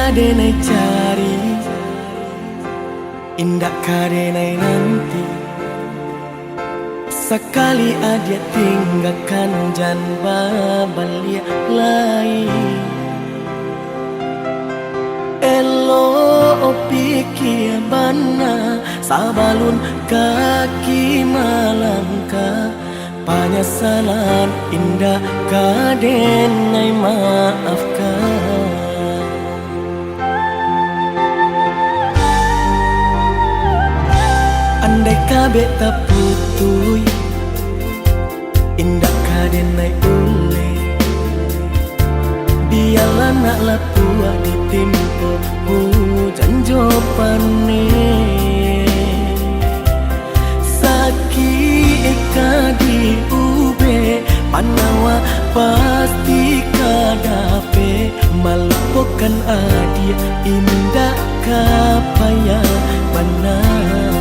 kadenai cari, indah kadenai nanti. Sekali adia tinggalkan janba balia lain. Elo pikir bana sabalun kaki malangka. Penyesalan indah kadenai maafkan. Andai kabe tak putui, indah kadenai ule. Biarlah nak lapua ditimpa hujan jopane. Sakit kadi ube panawa pasti kadape. Melupakan adia indah kapaya benar.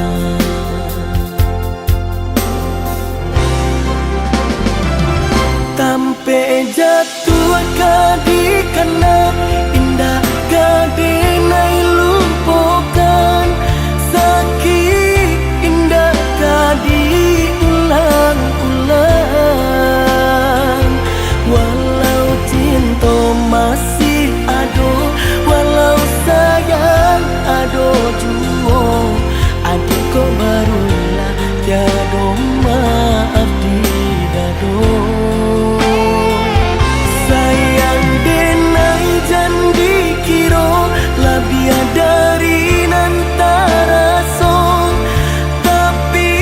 Tampe jatuh kadi kena indah kadenai lupakan. Sakit indah kadi ulang-ulang. Walau cinta masih ado, walau sayang ado juo, adik kau barulah tiada maaf di dado. Biar dari nantara song, tapi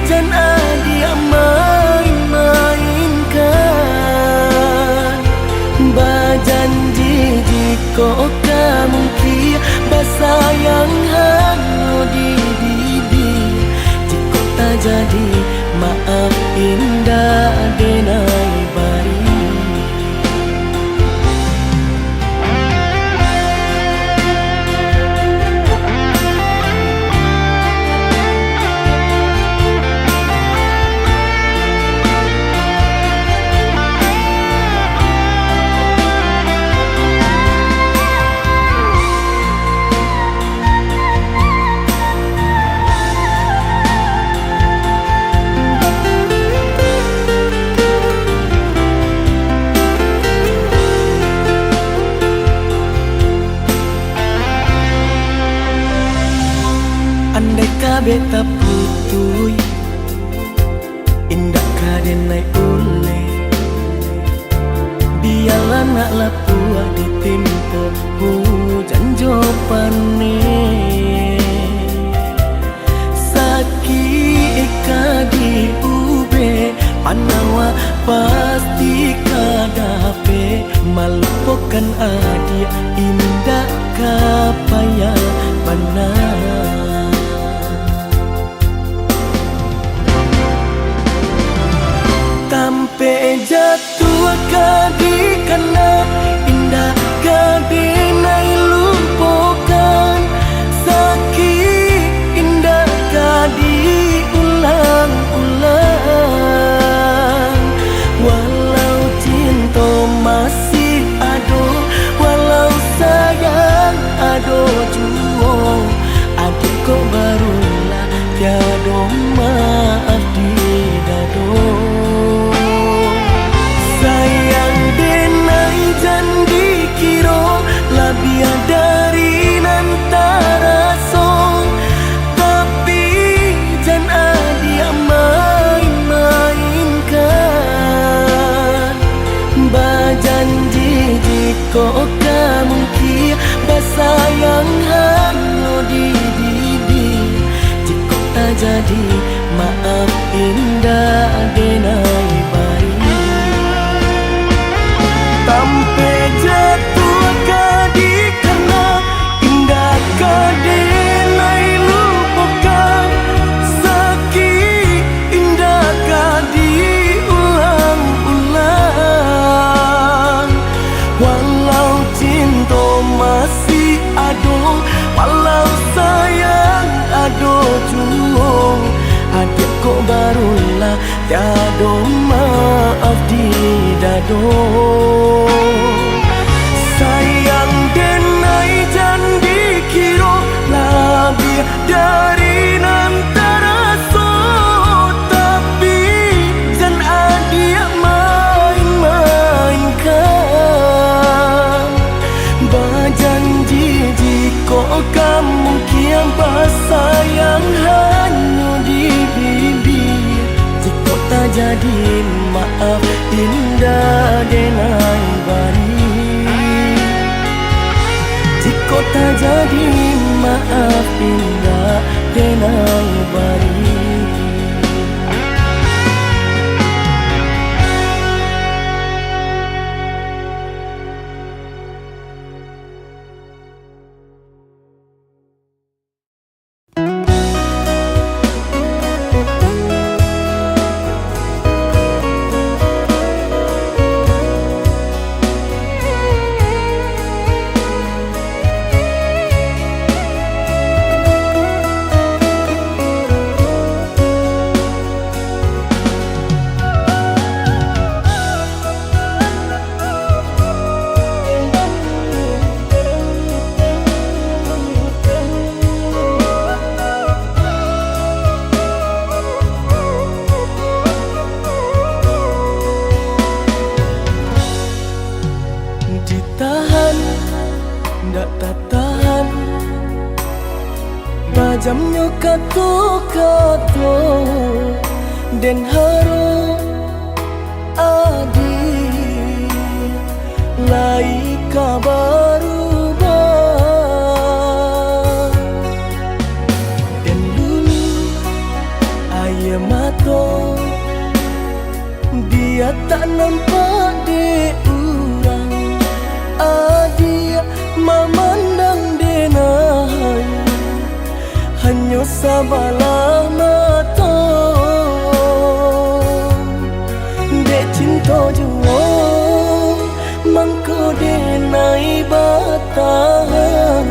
jangan dia main-mainkan. Bajanji jika kamu kia basayang hango di didi. Jika tak jadi maaf indah denai bari. Andai kabe tak putui, indah kadenai ule. Biarlah nak lapua ditimpa hujan jopane. Sakit kadi ube panawa pasti kadape. Melupakan adia indah kapaya benar. Tampe jatuh kadi kena indah kadenai lupakan. Sakit indah kadi ulang-ulang. Walau cinta masih ado, walau sayang ado juo, adik kau barulah tiada maaf di dado. Biar dari nantara song, tapi jangan dia main-mainkan. Bajanji jika kamu kia basayang hango di didi. Jika tak jadi maaf indah denai bari. Tampe jatuh kadi kena indah kadenai lupakan. Sakit indah kadi ulang-ulang. Walau cinta masih ado, walau sayang ado juo, adik kau barulah tiada maaf di dado. Sayang denai dari nan taraso, tapi jan adia main-mainkan. Berjanji jika kamu kian bersayang hanya di bibir, jika tak jadi maaf indah denai bari, jika tak jadi maaf indah denai bari. Ditahan, ndak tak tahan, majamnya kato-kato, dan haru adi lai kabaru dan dulu ayah mato dia tak nampak di urang, adia memandang denai hanya sabalah mata dek cinta jua mangko denai batahan.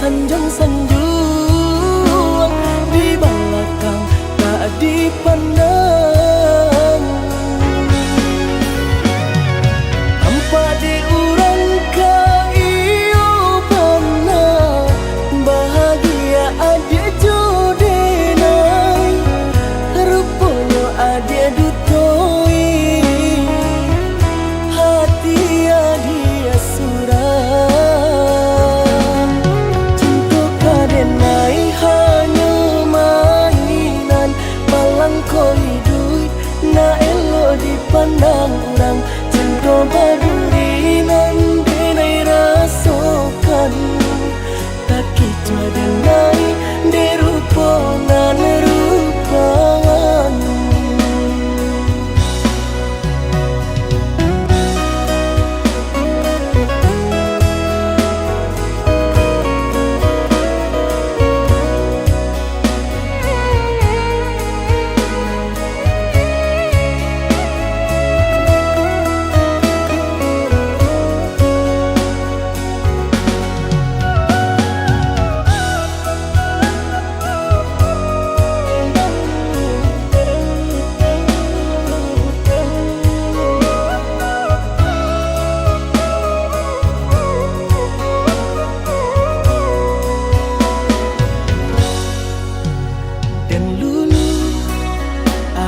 Sanjung-sanjung di belakang tak dipandang, tanpa diurang kaiyo pernah bahagia adia jodenai, rupanya adia dutoi hati adia surah. Koi duit na elo dipandang orang, cinta baduri nan denai rasakan, tak kicau denai derupa nan rupawan.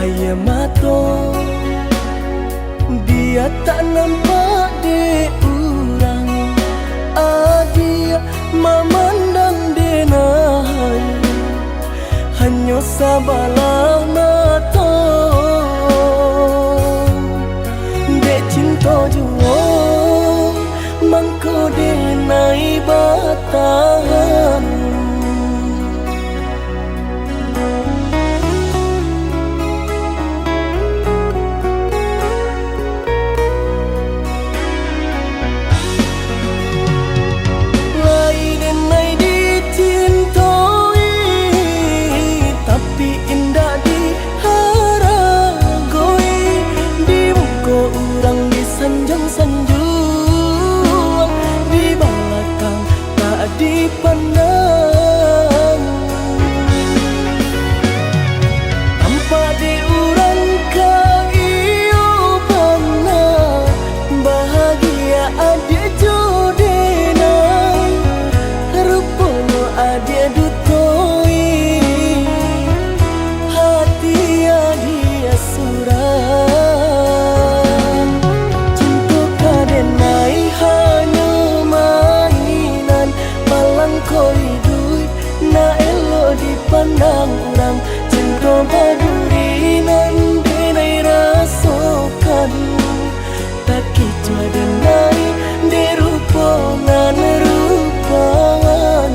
Ayah mato dia tak nampak di urang, adia memandang denai hanya sabalah mata dek cinta jua mangko denai batahan. Tapi indah dipandang. Tanpa diurang ka iyo bangna, bahagia adia jodena, rupono adia dutoi, hati adia suram. Cinta kadenai hanya mainan, malang koi duit na elo dipandang orang. Cinta badurinan denai rasokan, tak kicua denai dirupongan rupawan.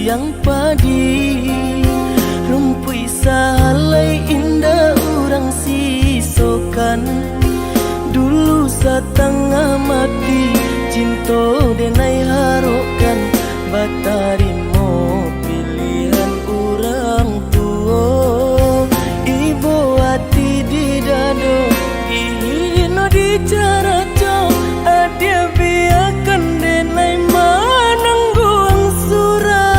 Yang padi rumpui salai indah urang sisokan, dulu setengah mati cinta denai harokan, batarimo pilihan urang tua. Ibu hati di dado ino di cara jauh, adia biarkan denai manangguang surah.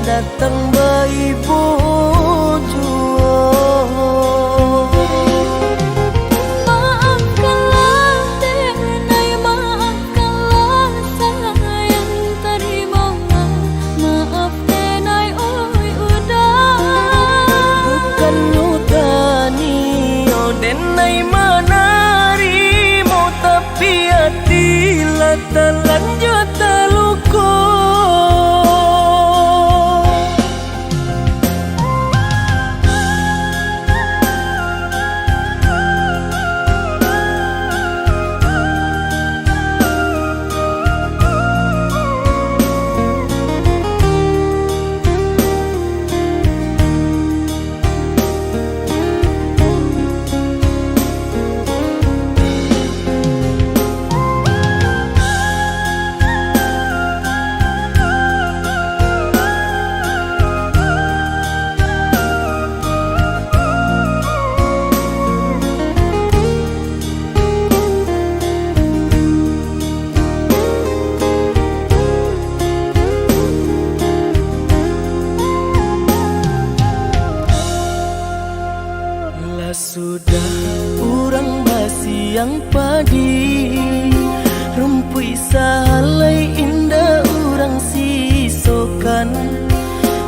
Datang bayi bojo, maafkanlah denai, maafkanlah sayang terimalah, maaf denai oi udah. Bukan nyutani oh denai manarimo, tapi hati lah terlanjut terluka. siang padi rumpui salai indah urang sisokan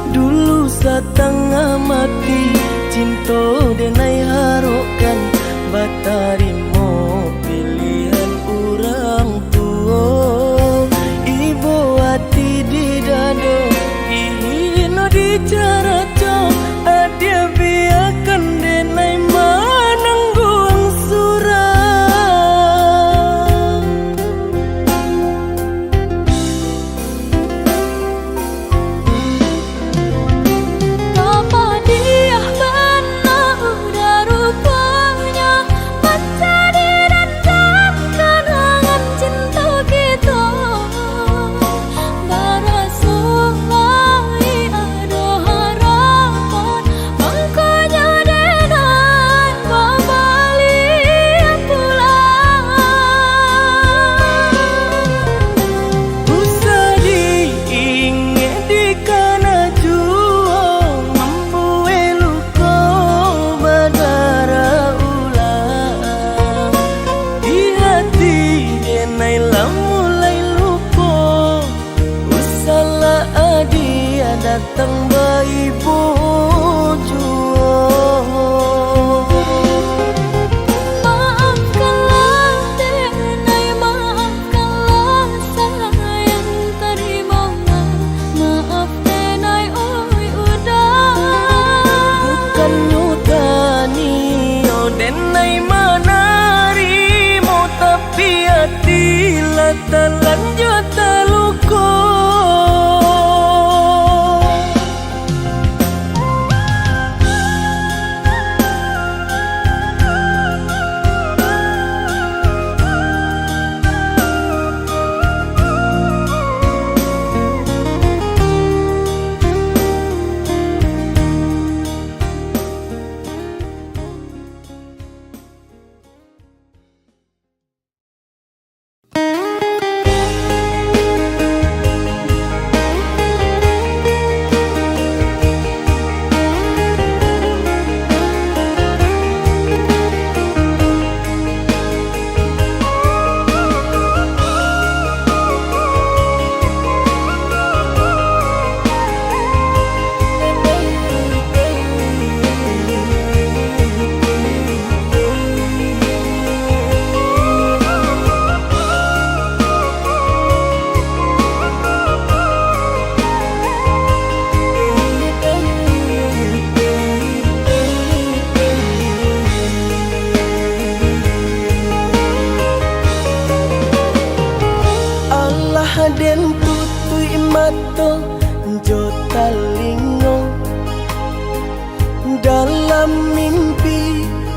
dulu satengah mati cinta denai harokan batarimo pilihan urang tua ibu hati di dado ihino di cara cok adia biarkan denai mananggung surah Apa dia benar udah rupanya mencari dendam kenangan cinta kita barasulai ada harapan makanya denai babalik pulang usah diingat di kana juang membuai luka badara ulang di hati denai lah mulai lupa usahlah adia datang bayi juang Maafkanlah denai maafkanlah sayang terimalah maaf denai oi udah bukan nyutani oh denai manari mau tapi hati lah terlanjut terluka Allah den tutui mato jota lingo dalam mimpi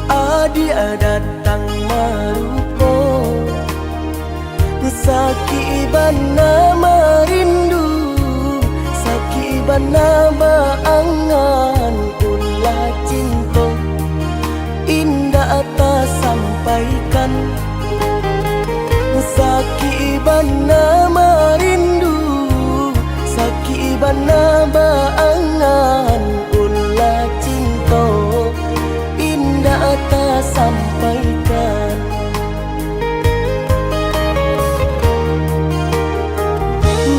adia datang marupo saki bana marindu saki bana baangan ulah cinta indah atas sampaikan saki bana marindu saki bana baangan ulah cinta indah atas sampaikan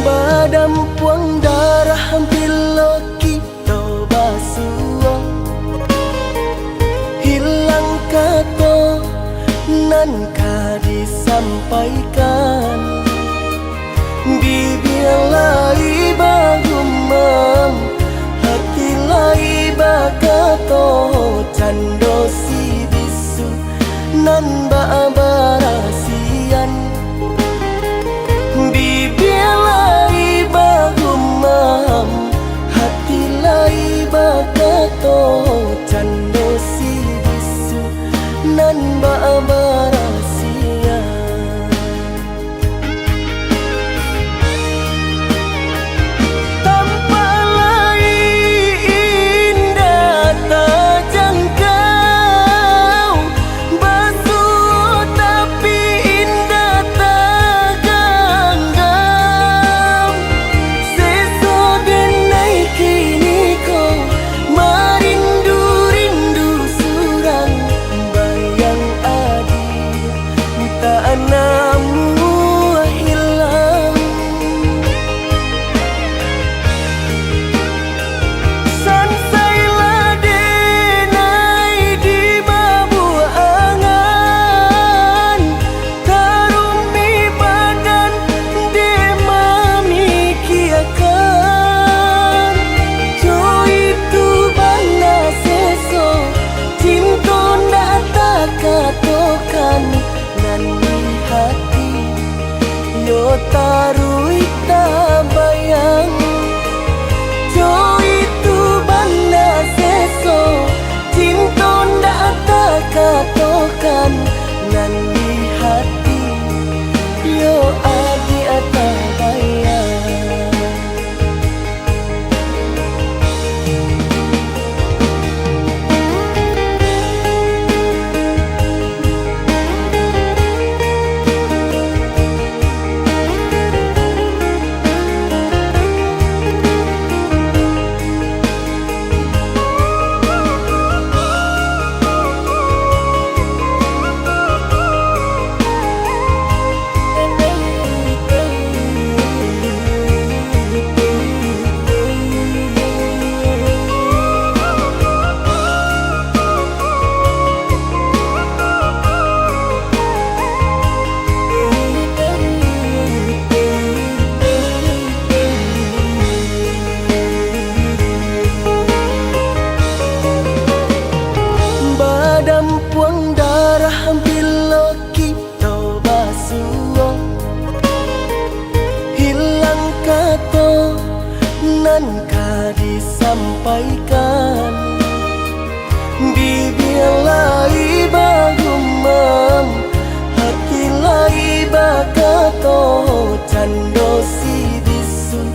badam puang darah bila kita basuh hilang kata nan ka disampaikan bibir lai bagumam hati lai bakato cando si bisu nan ba barasian bibir lai bagumam hati lai bakato cando si bisu nan ba barasian tanpa lain tak jangkau basuh sampaikan. Bibilai bagumam, hati lai bakato, cando si bisun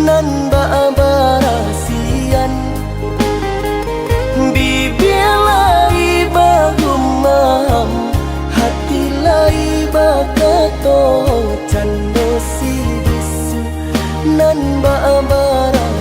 nan barasian. Bibilai bagumam, hati lai bakato, cando si bisun nan barasian.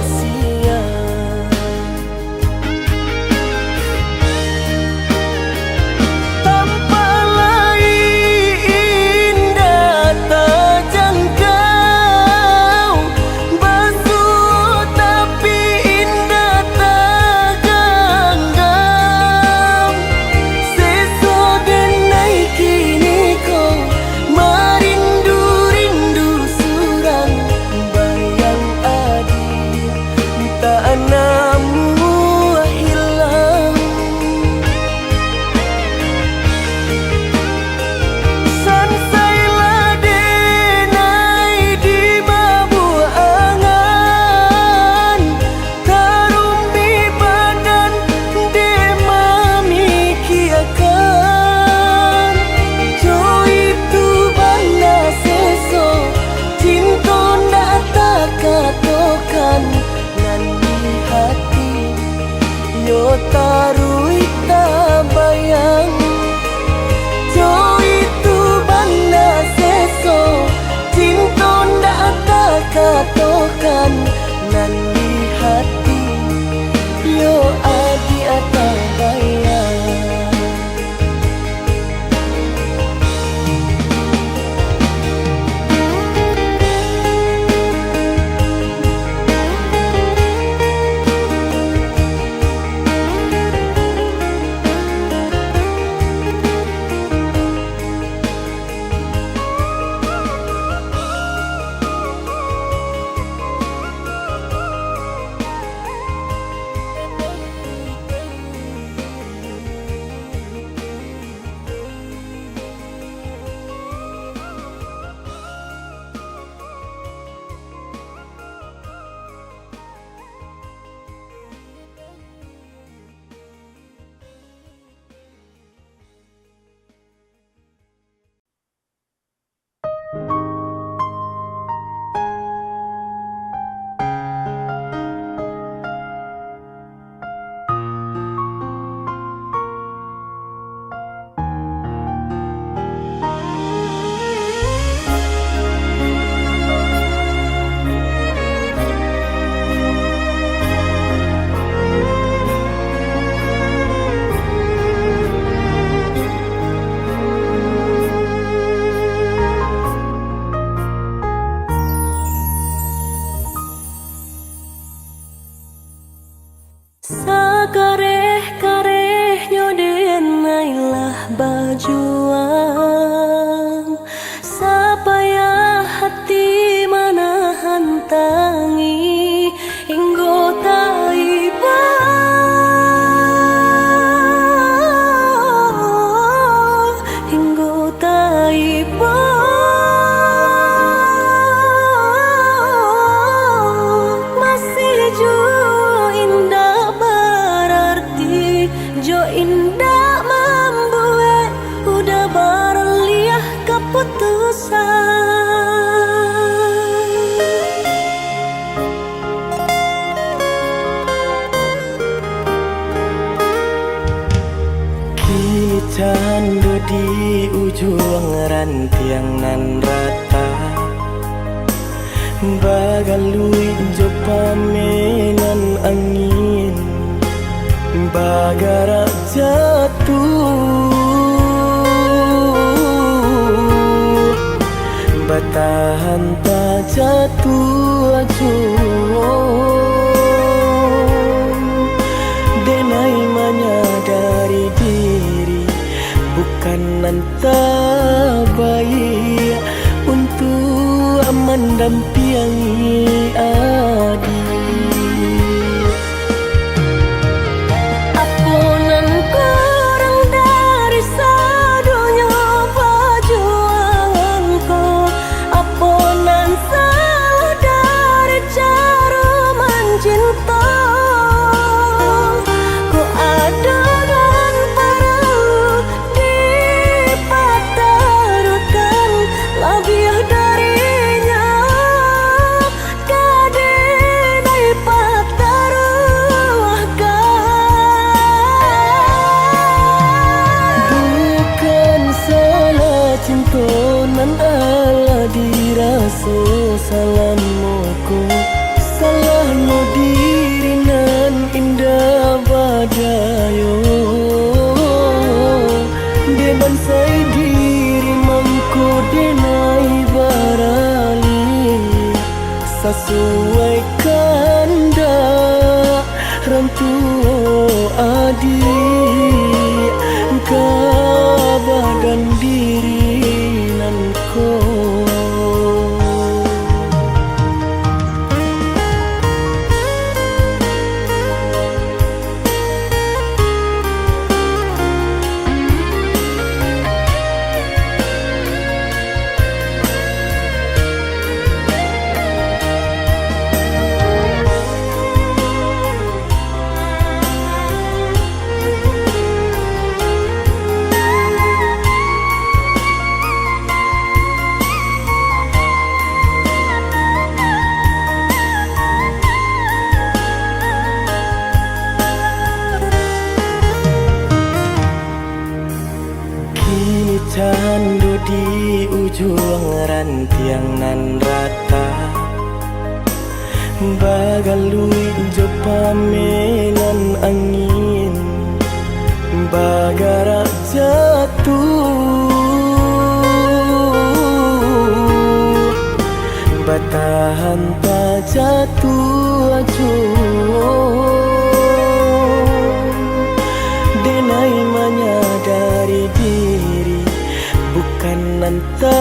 Yo tarui tabayang, jo itu banda seso, cinta ndak takatokan nan di hati. Yo adi atabayang. Sakareh-kareh nyodenailah bajuang, supaya hati manahan tangi hinggo taiba. Hinggo taiba masih jo indah membuat udah berliah keputusan. Kita ando di ujung rantiang nan rata, bagalui jo pamenan angin, bagara jatuh, batahan tak jatuh acuh. Denai menyadari diri bukan nanti baik untuk mendampingi adik. Cinta diraso salamuku salahnya diri nan indah badayo deban sai diri mangku denai barali sesuai kanda rantu adik badan diri nanko candu di ujung rantiang nan rata bagalui jo pamenan angin bagara jatuh batahan tak jatuh acuh denai menyadari diri bukan nanta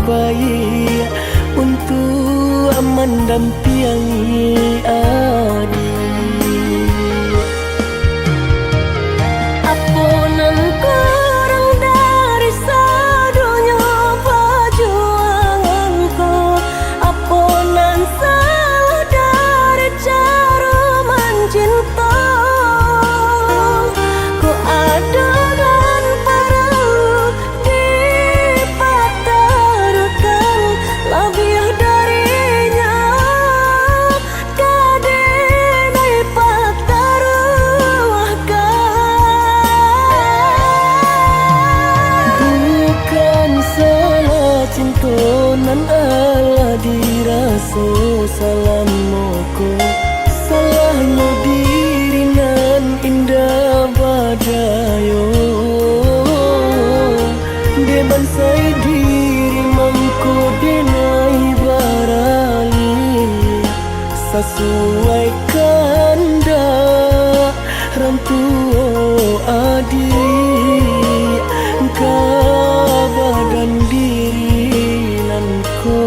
baik untuk mendampingi adik. Apunan kurang dari sadunya perjuanganku, apunan salah dari cara mencinta. Ku ada dan perlu dipatarukan lebih darinya kadenai pataruahkan. Bukan salah cinta nan ala diraso salamuku salahnya diri nan indah badayo deban sai diri mangku denai barali sesuai kanda rantu adik badan diri nanko.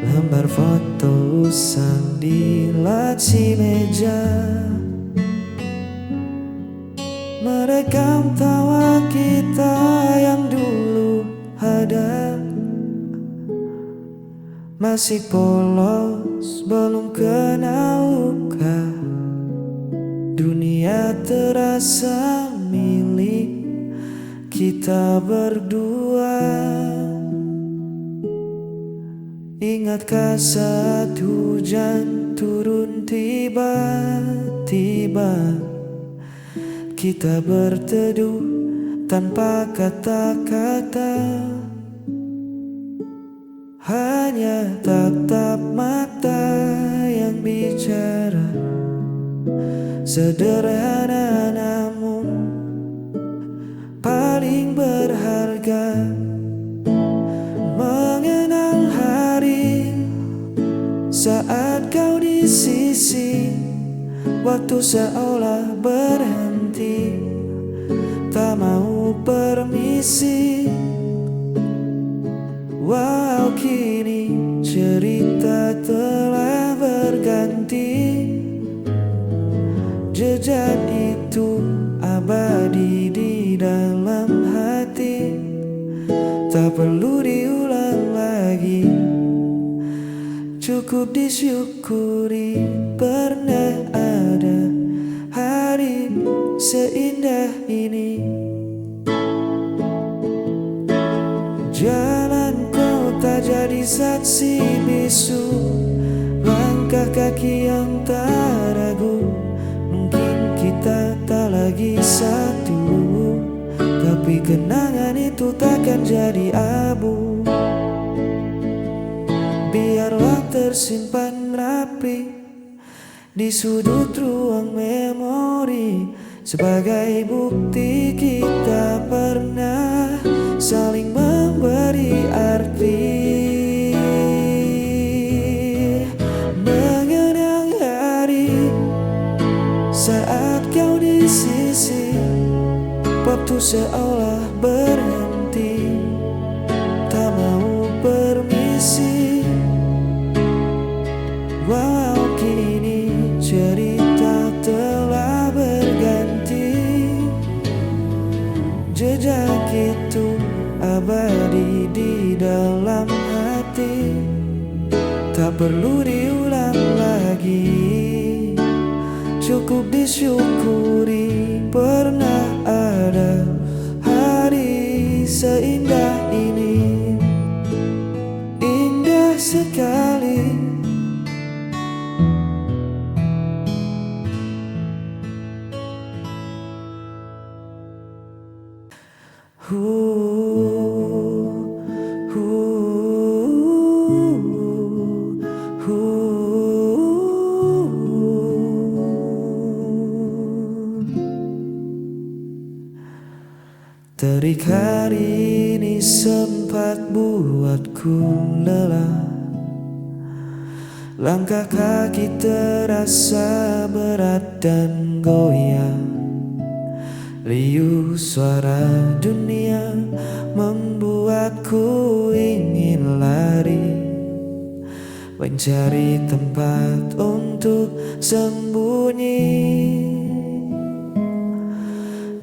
Lembar foto usang di laci meja merekam tawa kita yang dulu ada. Masih polos belum kenal luka, dunia terasa milik kita berdua. Ingatkah saat hujan turun tiba-tiba, kita berteduh tanpa kata-kata, hanya tatap mata yang bicara. Sederhana namun paling berharga. Mengenang hari saat sisi, waktu seolah berhenti, tak mau permisi. Wow, kini cerita telah berganti. Jejak itu abadi di dalam hati, tak perlu diulang lagi. Cukup disyukuri pernah ada hari seindah ini. Jalan kota jadi saksi bisu, langkah kaki yang tak ragu. Mungkin kita tak lagi satu, tapi kenangan itu takkan jadi abu. Biarlah tersimpan rapi di sudut ruang memori, sebagai bukti kita pernah saling memberi arti. Mengenang hari saat kau di sisi, waktu seolah berhenti, tak mau permisi. Wow, kini cerita telah berganti. Jejak itu abadi di dalam hati, tak perlu diulang lagi. Cukup disyukuri pernah ada hari seindah ini. Indah sekali. Terik hari ini sempat buatku lelah. Langkah kaki terasa berat dan goyang. Riuh suara dunia membuatku ingin lari, mencari tempat untuk sembunyi.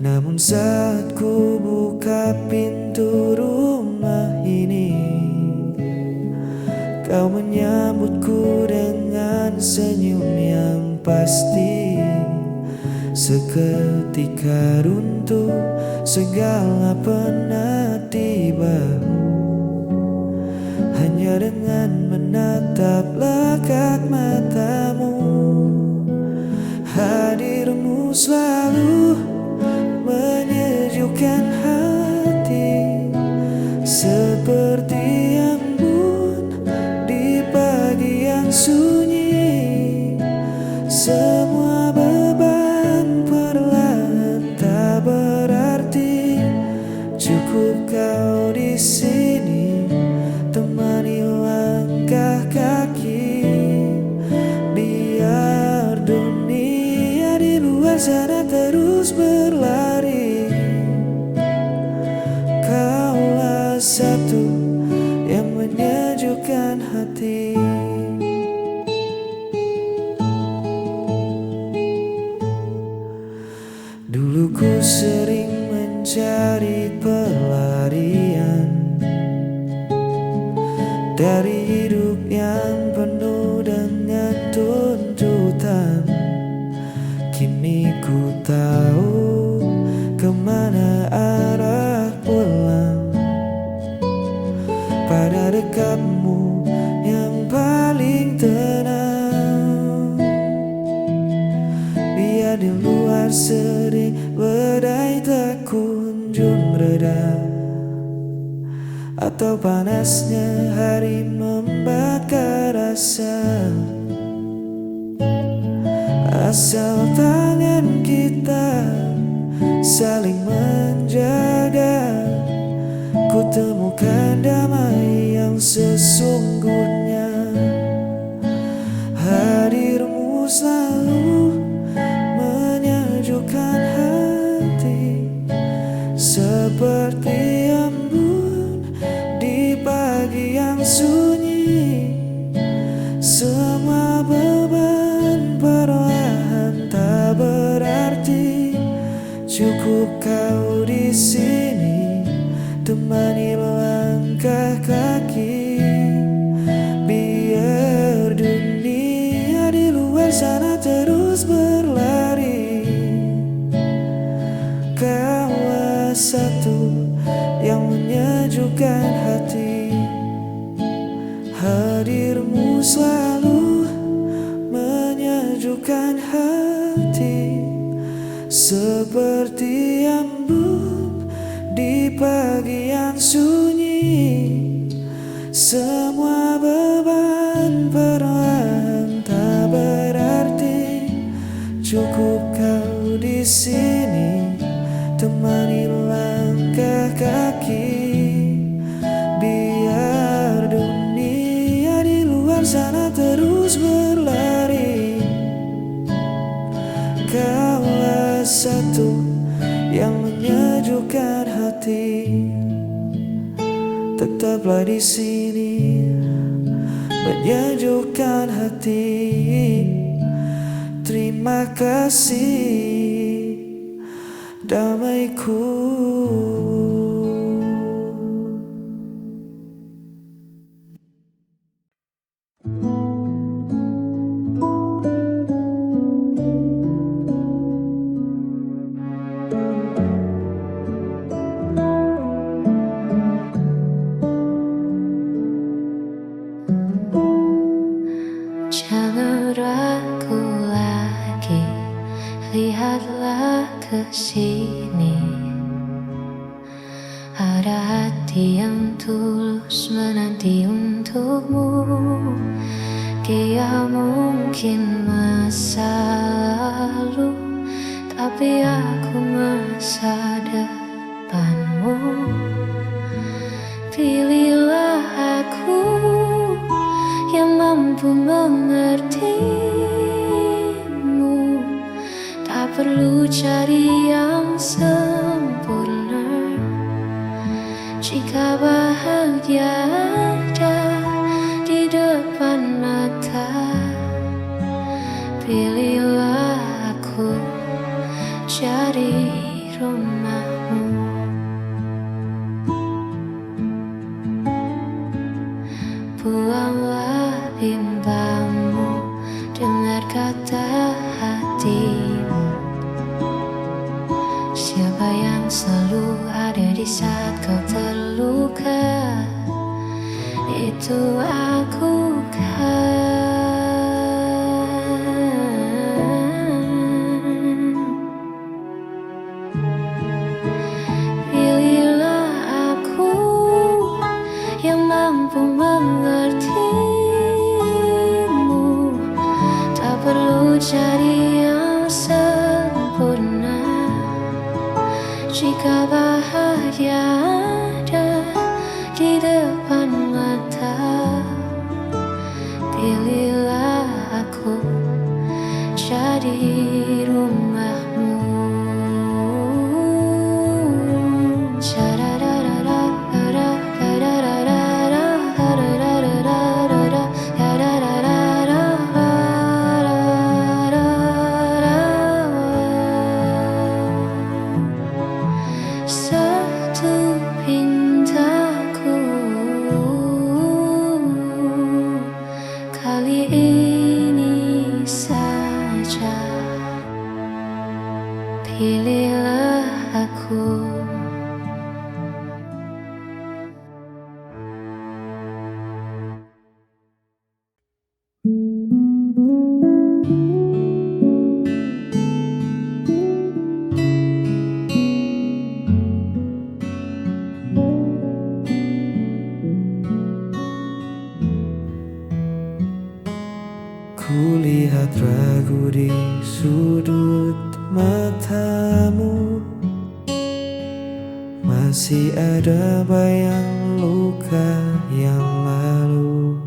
Namun saat ku buka pintu rumah ini, kau menyambutku dengan senyum yang pasti. Seketika runtuh segala penat di bahu, hanya dengan menatap lekat matamu. Hadirmu selalu menyejukkan hati, seperti embun di pagi yang sunyi. Semua beban perlahan tak berarti. Cukup kau di sini, temani langkah kaki. Biar dunia di luar sana terus berlari, kaulah satu yang menyejukkan hati. Dulu ku sering mencari pelarian dari hidup yang penuh dengan tuntutan. Kini ku tahu kemana arah pulang, pada dekatmu yang paling tenang. Biar di luar sering badai tak kunjung reda, atau panasnya hari membakar rasa. Asal tangan kita saling menjaga, ku temukan damai yang sesungguhnya. Hadirmu seperti embun di pagi yang sunyi. Semua beban perlahan tak berarti. Cukup kau di sini temani melangkah kaki. Biar dunia di luar sana terus berlari. Kaulah satu yang menyejukkan hati. Hadirmu selalu menyejukkan hati. Seperti embun di pagi yang sunyi. Semua beban perlahan tak berarti. Cukup kau di sini temani langkah kaki. Biar dunia di luar sana terus berlari. Kaulah satu yang menyejukkan hati. Tetaplah di sini menyejukkan hati. Terima kasih damaiku. Jangan ragu lagi, lihatlah ke sini. Ada hati yang tulus menanti untukmu. Dia mungkin masa lalu, tapi aku masa depanmu. Pilihlah aku yang mampu mengertimu. Tak perlu cari yang sempurna. Jika bahagia ada di depan mata, pilihlah aku jadi rumahmu. Buanglah bimbangmu, dengar kata hatimu. Siapa yang selalu ada di saat kau terluka, itu aku kan. Pilihlah aku yang mampu mengertimu. Tak perlu cari yang sempurna. Jika bahagia ada di depan mata, pilihlah aku jadi rumahmu. Satu pintaku, kali ini saja pilihlah aku. Kulihat ragu di sudut matamu. Masih ada bayang luka yang lalu.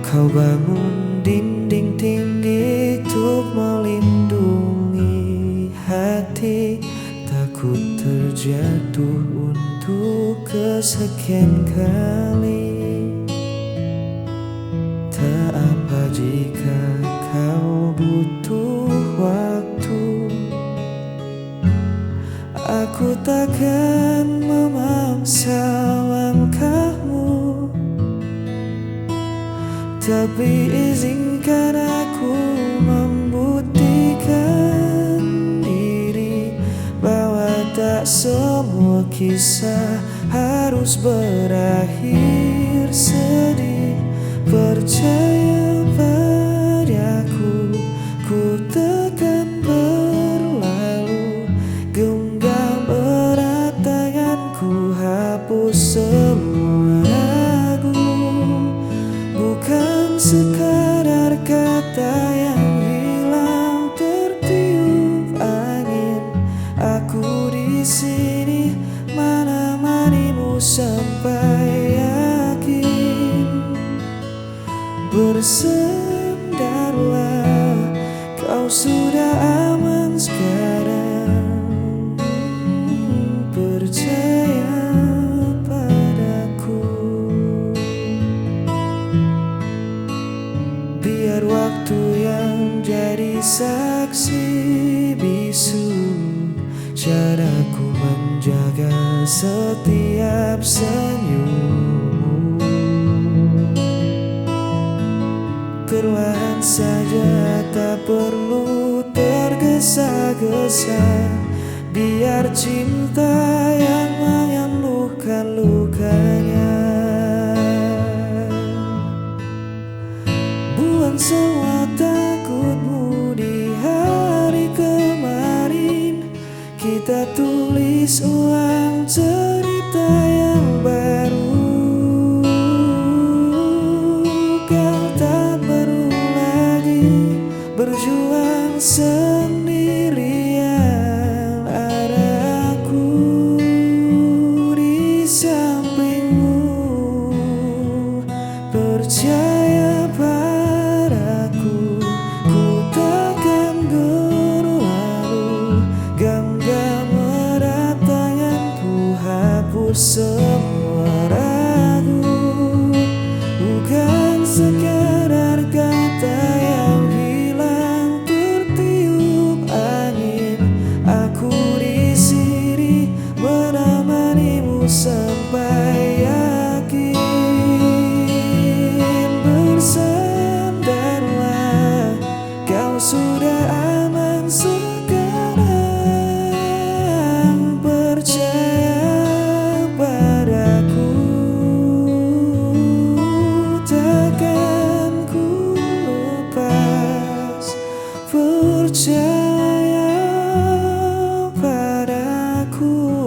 Kau bangun dinding tinggi untuk melindungi hati. Takut terjatuh untuk kesekian kali. Tak apa jika kau butuh waktu, aku takkan memaksa langkahmu. Tapi izinkan aku membuktikan diri bahwa tak semua kisah harus berakhir sedih. Percaya padaku, ku takkan berlalu. Genggam erat tanganku, hapus semua ragu. Bukan sekadar kata yang hilang tertiup angin. Aku di sini menemanimu sampai yakin. Bersandarlah, kau sudah aman sekarang. Percaya padaku. Biar waktu yang jadi saksi bisu caraku menjaga setiap senyummu. Perlahan saja, tak perlu tergesa-gesa. Biar cinta yang menyembuhkan lukanya. Buang semua takutmu di hari kemarin. Kita tulis ulang cerita yang baru. Kau tak perlu lagi berjuang sendirian. Ada aku di sampingmu. Percaya padaku, ku takkan berlalu. Genggam erat tanganku, hapus semua ragu. Bukan sekadar kata yang hilang tertiup angin. Aku di sini menemanimu sampai yakin. Bersandarlah, kau sudah aman sekarang. Percaya padaku, takkan ku lepas. Percaya padaku.